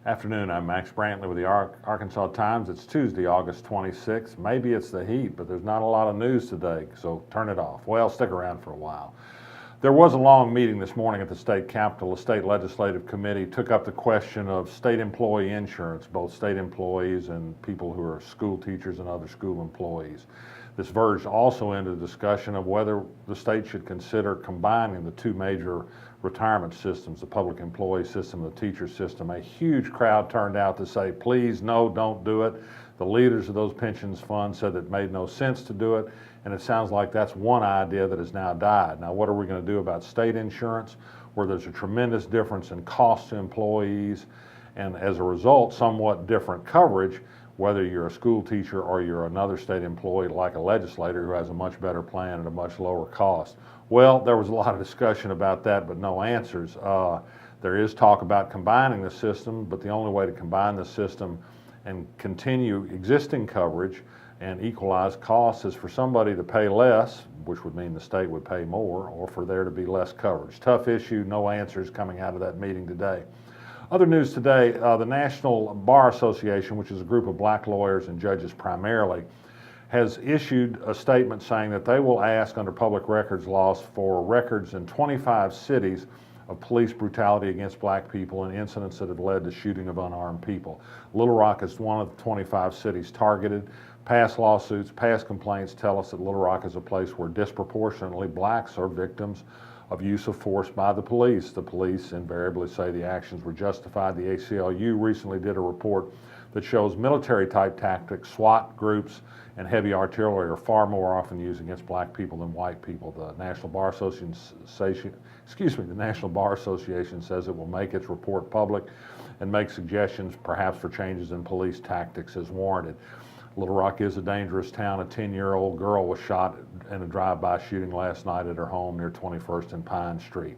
Afternoon, I'm Max Brantley with the Arkansas Times. It's Tuesday, August 26th. Maybe it's the heat, but there's not a lot of news today, so turn it off. Well, stick around for a while. There was a long meeting this morning at the state capitol. The state legislative committee took up the question of state employee insurance, both state employees and people who are school teachers and other school employees. This verged also into the discussion of whether the state should consider combining the two major retirement systems, the public employee system and the teacher system. A huge crowd turned out to say, please, no, don't do it. The leaders of those pensions funds said that it made no sense to do it, and it sounds like that's one idea that has now died. Now, what are we going to do about state insurance, where there's a tremendous difference in cost to employees, and as a result, somewhat different coverage, whether you're a school teacher or you're another state employee like a legislator who has a much better plan at a much lower cost? Well, there was a lot of discussion about that, but no answers. There is talk about combining the system, but the only way to combine the system and continue existing coverage and equalize costs is for somebody to pay less, which would mean the state would pay more, or for there to be less coverage. Tough issue, no answers coming out of that meeting today. Other news today, the National Bar Association, which is a group of black lawyers and judges primarily, has issued a statement saying that they will ask under public records laws for records in 25 cities of police brutality against black people and incidents that have led to shooting of unarmed people. Little Rock is one of the 25 cities targeted. Past lawsuits, past complaints tell us that Little Rock is a place where disproportionately blacks are victims of use of force by the police. The police invariably say the actions were justified. The ACLU recently did a report that shows military-type tactics, SWAT groups, and heavy artillery are far more often used against black people than white people. The National Bar Association, the National Bar Association says it will make its report public and make suggestions perhaps for changes in police tactics as warranted. Little Rock is a dangerous town. A 10-year-old girl was shot in a drive-by shooting last night at her home near 21st and Pine Street.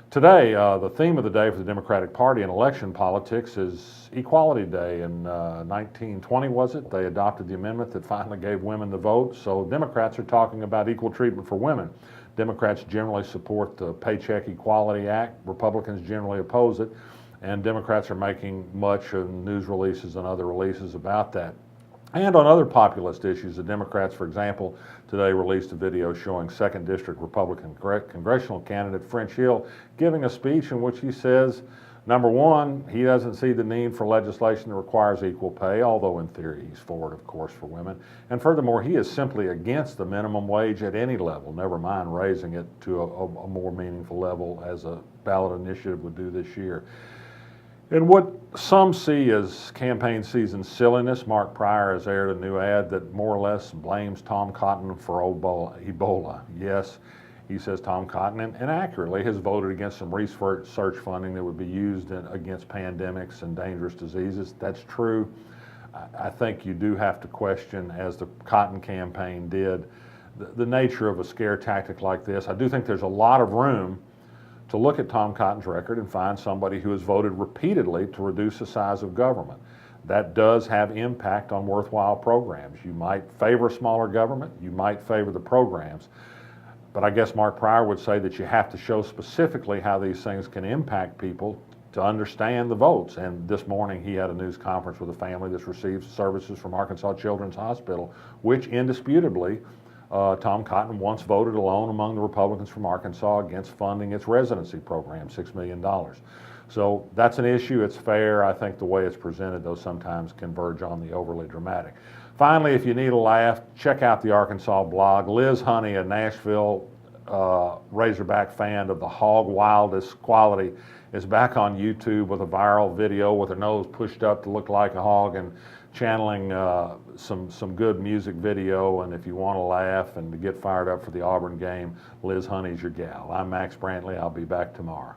Today, the theme of the day for the Democratic Party in election politics is Equality Day. In 1920, was it? They adopted the amendment that finally gave women the vote. So Democrats are talking about equal treatment for women. Democrats generally support the Paycheck Equality Act. Republicans generally oppose it. And Democrats are making much of news releases and other releases about that. And on other populist issues, the Democrats, for example, today released a video showing 2nd District Republican congressional candidate French Hill giving a speech in which he says, number one, he doesn't see the need for legislation that requires equal pay, although in theory he's for it, of course, for women. And furthermore, he is simply against the minimum wage at any level, never mind raising it to a more meaningful level as a ballot initiative would do this year. In what some see as campaign season silliness, Mark Pryor has aired a new ad that more or less blames Tom Cotton for Ebola. Yes, he says Tom Cotton, and accurately, has voted against some research funding that would be used against pandemics and dangerous diseases. That's true. I think you do have to question, as the Cotton campaign did, the nature of a scare tactic like this. I do think there's a lot of room to look at Tom Cotton's record and find somebody who has voted repeatedly to reduce the size of government. That does have impact on worthwhile programs. You might favor smaller government, you might favor the programs, but I guess Mark Pryor would say that you have to show specifically how these things can impact people to understand the votes. And this morning he had a news conference with a family that's received services from Arkansas Children's Hospital, which indisputably Tom Cotton once voted alone among the Republicans from Arkansas against funding its residency program, $6 million. So that's an issue. It's fair. I think the way it's presented, though, sometimes can verge on the overly dramatic. Finally, if you need a laugh, check out the Arkansas blog. Liz Honey, a Nashville Razorback fan of the hog wildest quality, is back on YouTube with a viral video with her nose pushed up to look like a hog and channeling some good music video. And if you want to laugh and to get fired up for the Auburn game, Liz Honey's your gal. I'm Max Brantley. I'll be back tomorrow.